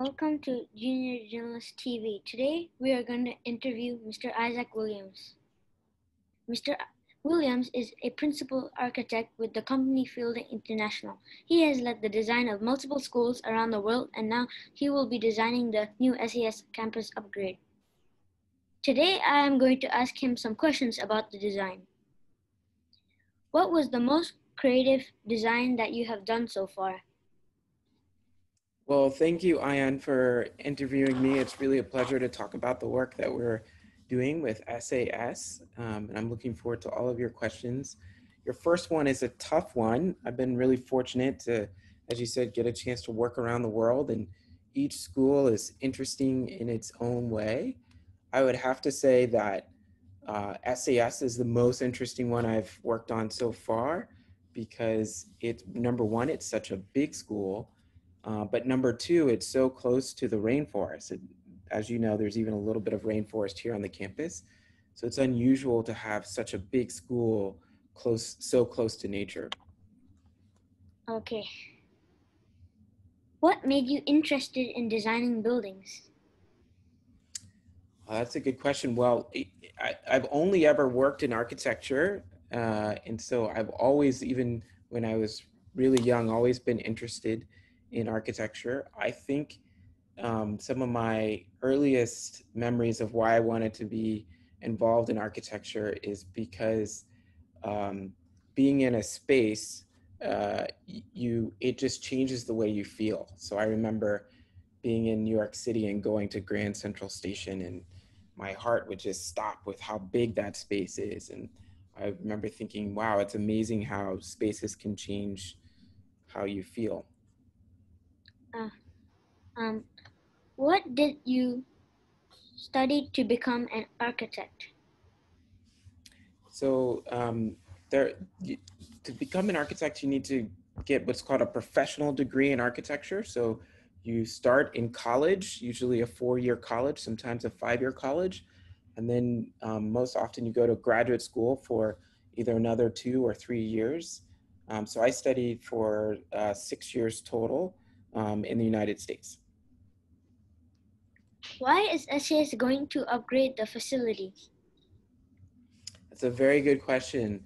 Welcome to Junior Journalist TV. Today we are going to interview Mr. Isaac Williams. Mr. Williams is a principal architect with the company Fielding International. He has led the design of multiple schools around the world, and now he will be designing the new SAS campus upgrade. Today I am going to ask him some questions about the design. What was the most creative design that you have done so far? Well, thank you, Ayaan, for interviewing me. It's really a pleasure to talk about the work that we're doing with SAS, and I'm looking forward to all of your questions. Your first one is a tough one. I've been really fortunate to, as you said, get a chance to work around the world, and each school is interesting in its own way. I would have to say that SAS is the most interesting one I've worked on so far because it's, number one, it's such a big school. But number two, it's so close to the rainforest. As you know, there's even a little bit of rainforest here on the campus. So it's unusual to have such a big school so close to nature. Okay. What made you interested in designing buildings? That's a good question. Well, I've only ever worked in architecture. And so I've always, even when I was really young, always been interested in architecture. I think some of my earliest memories of why I wanted to be involved in architecture is because being in a space, it just changes the way you feel. So I remember being in New York City and going to Grand Central Station, and my heart would just stop with how big that space is. And I remember thinking, wow, it's amazing how spaces can change how you feel. Uh, um, what did you study to become an architect? So there, to become an architect, you need to get what's called a professional degree in architecture. So you start in college, usually a 4-year college, sometimes a 5-year college. And then most often you go to graduate school for either another 2 or 3 years. So I studied for 6 years total in the United States. Why is SAS going to upgrade the facility? That's a very good question.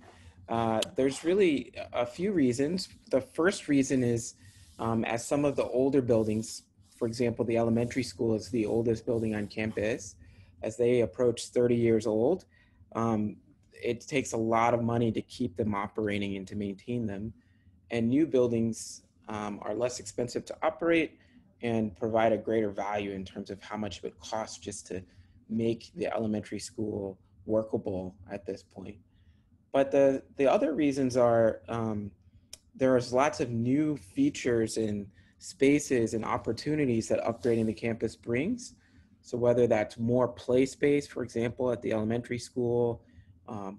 There's really a few reasons. The first reason is as some of the older buildings, for example, the elementary school is the oldest building on campus, as they approach 30 years old, it takes a lot of money to keep them operating and to maintain them. And new buildings are less expensive to operate and provide a greater value in terms of how much it would cost just to make the elementary school workable at this point. But the other reasons are there's lots of new features and spaces and opportunities that upgrading the campus brings. So whether that's more play space, for example, at the elementary school,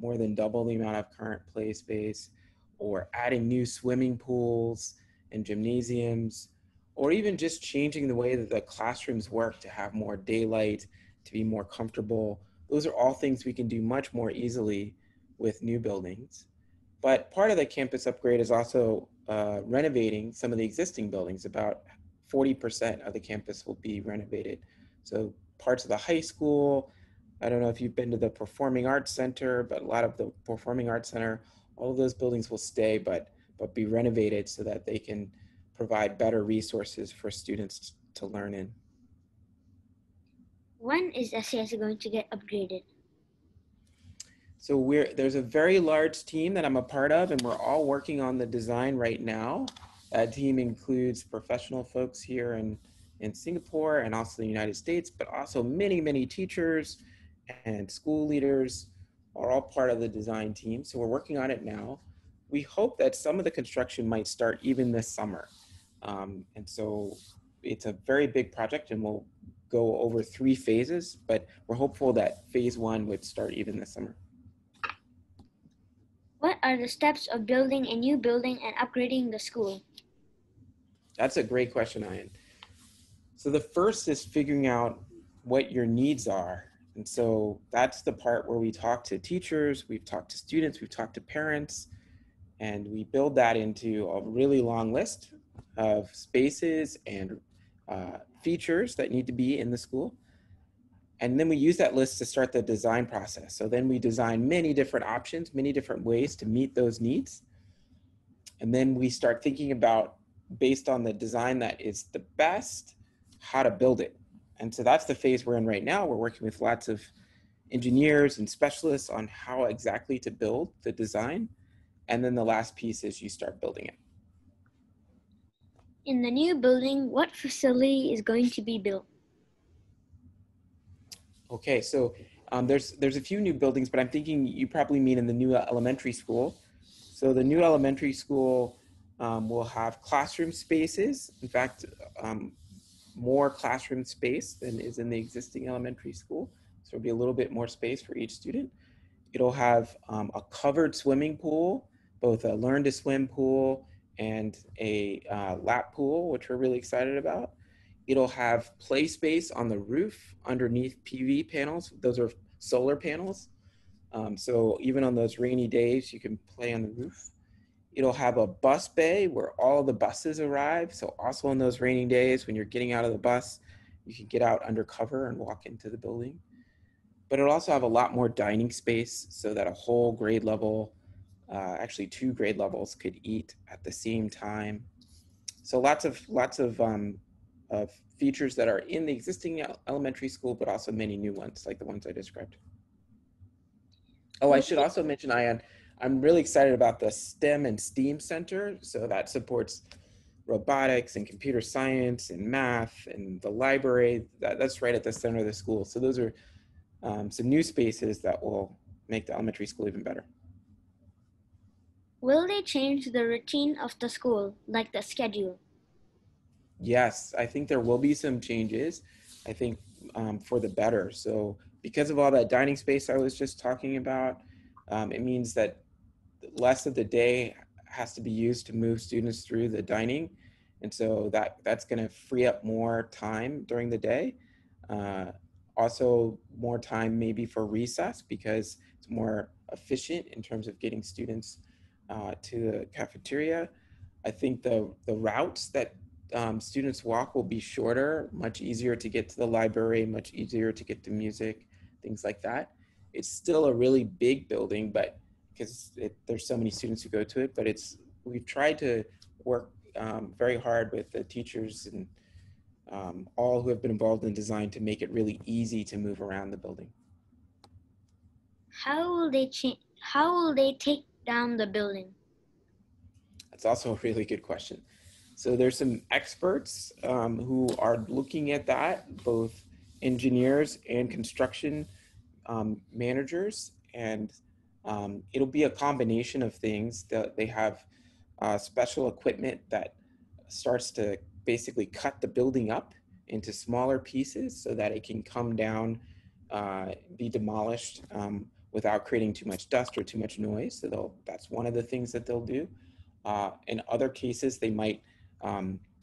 more than double the amount of current play space, or adding new swimming pools and gymnasiums, or even just changing the way that the classrooms work to have more daylight, to be more comfortable. Those are all things we can do much more easily with new buildings. But part of the campus upgrade is also renovating some of the existing buildings. About 40% of the campus will be renovated. So parts of the high school, I don't know if you've been to the Performing Arts Center, but a lot of the Performing Arts Center, all of those buildings will stay, but be renovated so that they can provide better resources for students to learn in. When is SAS going to get upgraded? So there's a very large team that I'm a part of, and we're all working on the design right now. That team includes professional folks here in Singapore and also the United States, but also many, many teachers and school leaders are all part of the design team. So we're working on it now. We hope that some of the construction might start even this summer. And so it's a very big project and we'll go over 3 phases, but we're hopeful that phase 1 would start even this summer. What are the steps of building a new building and upgrading the school? That's a great question, Ayaan. So the first is figuring out what your needs are. And so that's the part where we talk to teachers, we've talked to students, we've talked to parents, and we build that into a really long list of spaces and features that need to be in the school. And then we use that list to start the design process. So then we design many different options, many different ways to meet those needs. And then we start thinking about, based on the design that is the best, how to build it. And so that's the phase we're in right now. We're working with lots of engineers and specialists on how exactly to build the design. And then the last piece is you start building it. In the new building, what facility is going to be built? Okay, so there's a few new buildings, but I'm thinking you probably mean in the new elementary school. So the new elementary school will have classroom spaces. In fact, more classroom space than is in the existing elementary school. So there'll be a little bit more space for each student. It'll have a covered swimming pool, both a learn to swim pool and a lap pool, which we're really excited about. It'll have play space on the roof underneath PV panels. Those are solar panels. So even on those rainy days, you can play on the roof. It'll have a bus bay where all the buses arrive. So also on those rainy days, when you're getting out of the bus, you can get out under cover and walk into the building. But it'll also have a lot more dining space so that a whole grade level, actually 2 grade levels, could eat at the same time. So lots of features that are in the existing elementary school, but also many new ones like the ones I described. Oh, I Will should they, also mention, Ayaan, I'm really excited about the STEM and STEAM Center. So that supports robotics and computer science and math and the library. That's right at the center of the school. So those are some new spaces that will make the elementary school even better. will they change the routine of the school, like the schedule? Yes, I think there will be some changes. I think for the better. So because of all that dining space I was just talking about, it means that less of the day has to be used to move students through the dining. And so that's going to free up more time during the day. Uh, Also, more time maybe for recess because it's more efficient in terms of getting students to the cafeteria. I think the routes that students walk will be shorter, much easier to get to the library, much easier to get to music, things like that. It's still a really big building, but because there's so many students who go to it, but we've tried to work very hard with the teachers and all who have been involved in design to make it really easy to move around the building. How will they take down the building? That's also a really good question. So there's some experts who are looking at that, both engineers and construction managers, and it'll be a combination of things. That they have special equipment that starts to basically cut the building up into smaller pieces so that it can come down, be demolished without creating too much dust or too much noise. So that's one of the things that they'll do. In other cases, they might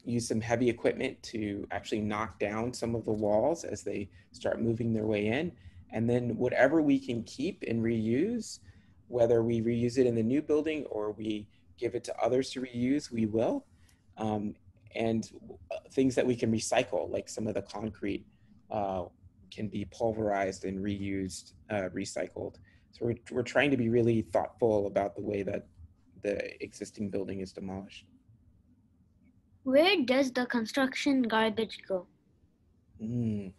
use some heavy equipment to actually knock down some of the walls as they start moving their way in. And then whatever we can keep and reuse, whether we reuse it in the new building or we give it to others to reuse, we will. Um, and things that we can recycle, like some of the concrete, uh, can be pulverized and reused, recycled. So we're trying to be really thoughtful about the way that the existing building is demolished. Where does the construction garbage go? Mm,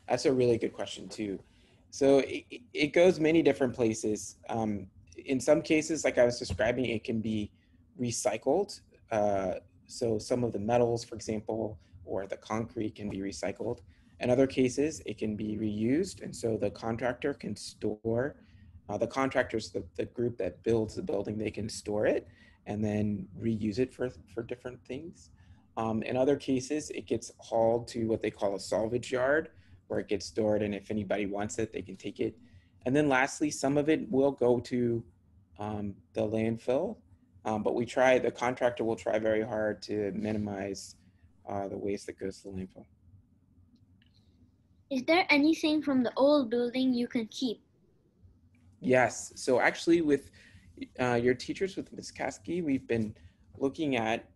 that's a really good question too. So it goes many different places. In some cases, like I was describing, it can be recycled. Uh, so some of the metals, for example, or the concrete can be recycled. In other cases, it can be reused. And so the contractor can store, the contractor's the group that builds the building, they can store it and then reuse it for different things. In other cases, it gets hauled to what they call a salvage yard, where it gets stored, and if anybody wants it, they can take it. And then lastly, some of it will go to the landfill, but the contractor will try very hard to minimize the waste that goes to the landfill. Is there anything from the old building you can keep? Yes. So actually, with your teachers, with Ms. Kasky, we've been looking at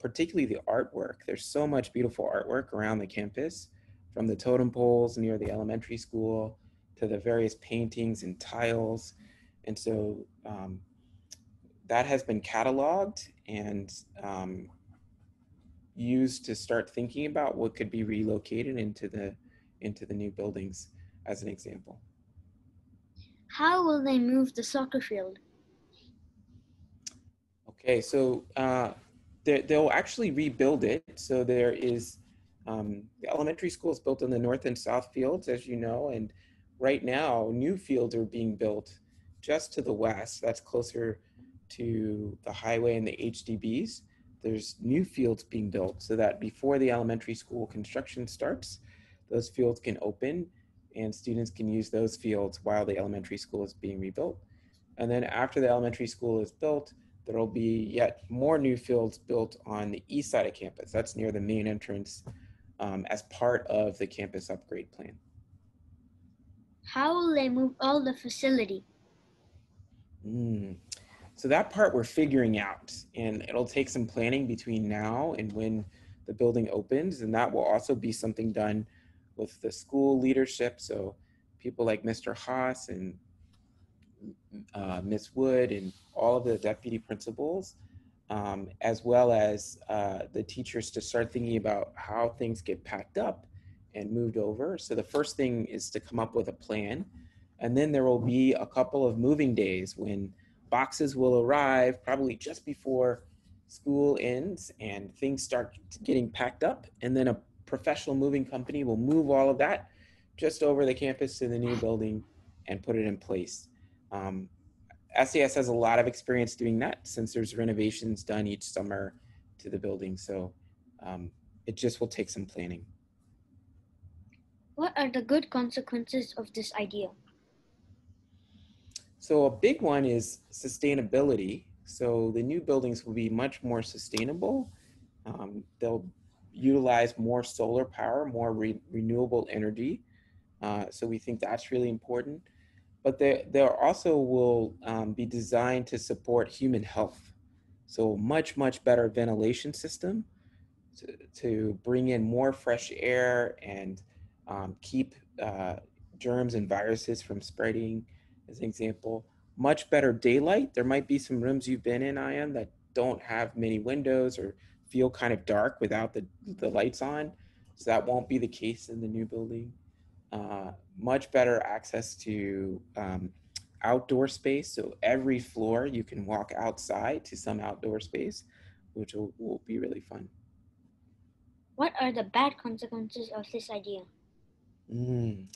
particularly the artwork. There's so much beautiful artwork around the campus, from the totem poles near the elementary school to the various paintings and tiles. And so that has been cataloged and used to start thinking about what could be relocated into the new buildings, as an example. How will they move the soccer field? Okay, so they'll actually rebuild it. So there is the elementary school is built on the north and south fields, as you know, and right now new fields are being built just to the west. That's closer to the highway and the HDBs. There's new fields being built so that before the elementary school construction starts, those fields can open and students can use those fields while the elementary school is being rebuilt. And then after the elementary school is built, there will be yet more new fields built on the east side of campus. That's near the main entrance as part of the campus upgrade plan. How will they move all the facility? Mm. So that part we're figuring out, and it'll take some planning between now and when the building opens, and that will also be something done with the school leadership. So people like Mr. Haas and Miss Wood and all of the deputy principals, as well as the teachers to start thinking about how things get packed up and moved over. So the first thing is to come up with a plan. And then there will be a couple of moving days when boxes will arrive probably just before school ends and things start getting packed up. And then a professional moving company will move all of that just over the campus to the new building and put it in place. Um, SAS has a lot of experience doing that since there's renovations done each summer to the building. So um, it just will take some planning. What are the good consequences of this idea? So a big one is sustainability. So the new buildings will be much more sustainable. They'll utilize more solar power, more renewable energy. So we think that's really important. But they also will be designed to support human health. So much better ventilation system to bring in more fresh air and keep germs and viruses from spreading, as an example. Much better daylight. There might be some rooms you've been in, Ayaan, that don't have many windows or feel kind of dark without the lights on. So that won't be the case in the new building. Much better access to outdoor space. So every floor you can walk outside to some outdoor space, which will be really fun. What are the bad consequences of this idea? Mm.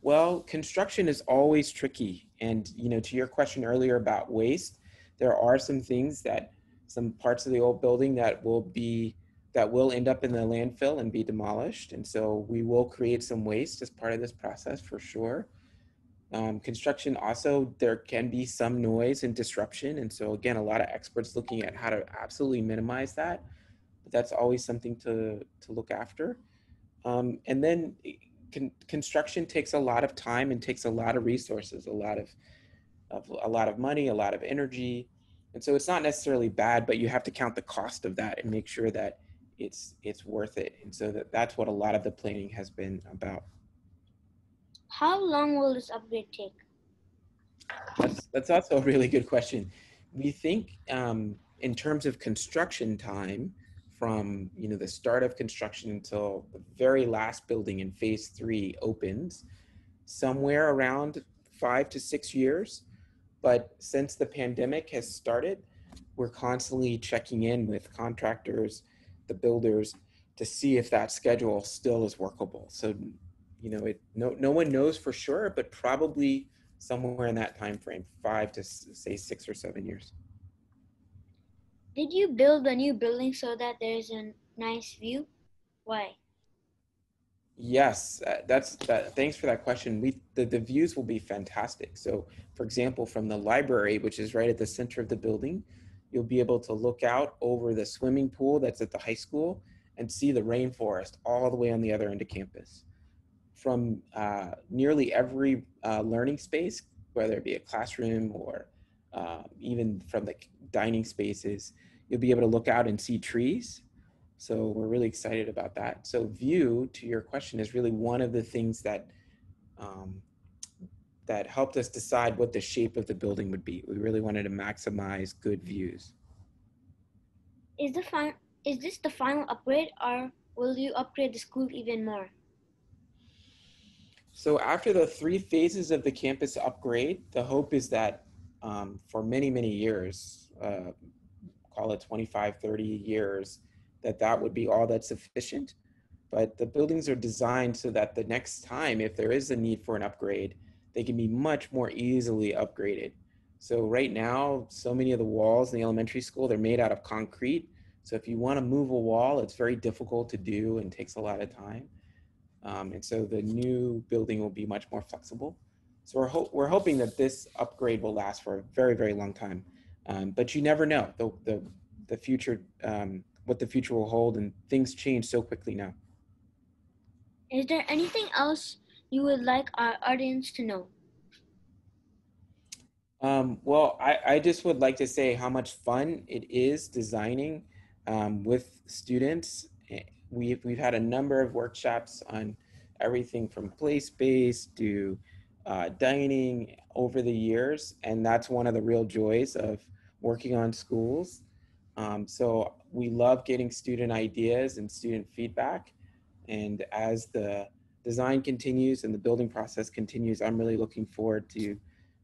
Well, construction is always tricky. And, to your question earlier about waste, there are some things some parts of the old building that will end up in the landfill and be demolished. And so we will create some waste as part of this process for sure. Construction also, there can be some noise and disruption. And so again, a lot of experts looking at how to absolutely minimize that. But that's always something to look after. And then construction takes a lot of time and takes a lot of resources, a lot of money, a lot of energy, and so it's not necessarily bad, but you have to count the cost of that and make sure that it's worth it. And so that's what a lot of the planning has been about. How long will this upgrade take? That's also a really good question. We think in terms of construction time, from the start of construction until the very last building in phase 3 opens, somewhere around 5 to 6 years. But since the pandemic has started, we're constantly checking in with contractors, the builders, to see if that schedule still is workable. So, no one knows for sure, but probably somewhere in that time frame, 5 to say 6 or 7 years. Did you build a new building so that there's a nice view? Why? Yes, that's that. Thanks for that question. The views will be fantastic. So, for example, from the library, which is right at the center of the building, you'll be able to look out over the swimming pool that's at the high school and see the rainforest all the way on the other end of campus. From nearly every learning space, whether it be a classroom or even from the dining spaces, you'll be able to look out and see trees. So we're really excited about that. So view, to your question, is really one of the things um, that helped us decide what the shape of the building would be. We really wanted to maximize good views. Is the fi- is this the final upgrade, or will you upgrade the school even more? So after the 3 phases of the campus upgrade, the hope is that for many, many years, call it 25, 30 years, that would be all that's sufficient. But the buildings are designed so that the next time, if there is a need for an upgrade, they can be much more easily upgraded. So right now, so many of the walls in the elementary school, they're made out of concrete. So if you want to move a wall, it's very difficult to do and takes a lot of time. And so the new building will be much more flexible. So we're hoping that this upgrade will last for a very, very long time. But you never know the future, what the future will hold, and things change so quickly now. Is there anything else you would like our audience to know? Well, I just would like to say how much fun it is designing with students. We've had a number of workshops on everything from play space to dining over the years, and that's one of the real joys of working on schools. So we love getting student ideas and student feedback, and as the design continues and the building process continues, I'm really looking forward to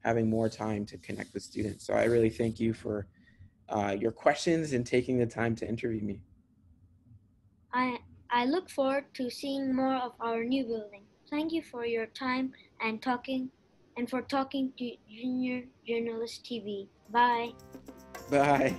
having more time to connect with students. So I really thank you for your questions and taking the time to interview me. I I look forward to seeing more of our new building. Thank you for your time and for talking to Junior Journalist TV. Bye. Bye.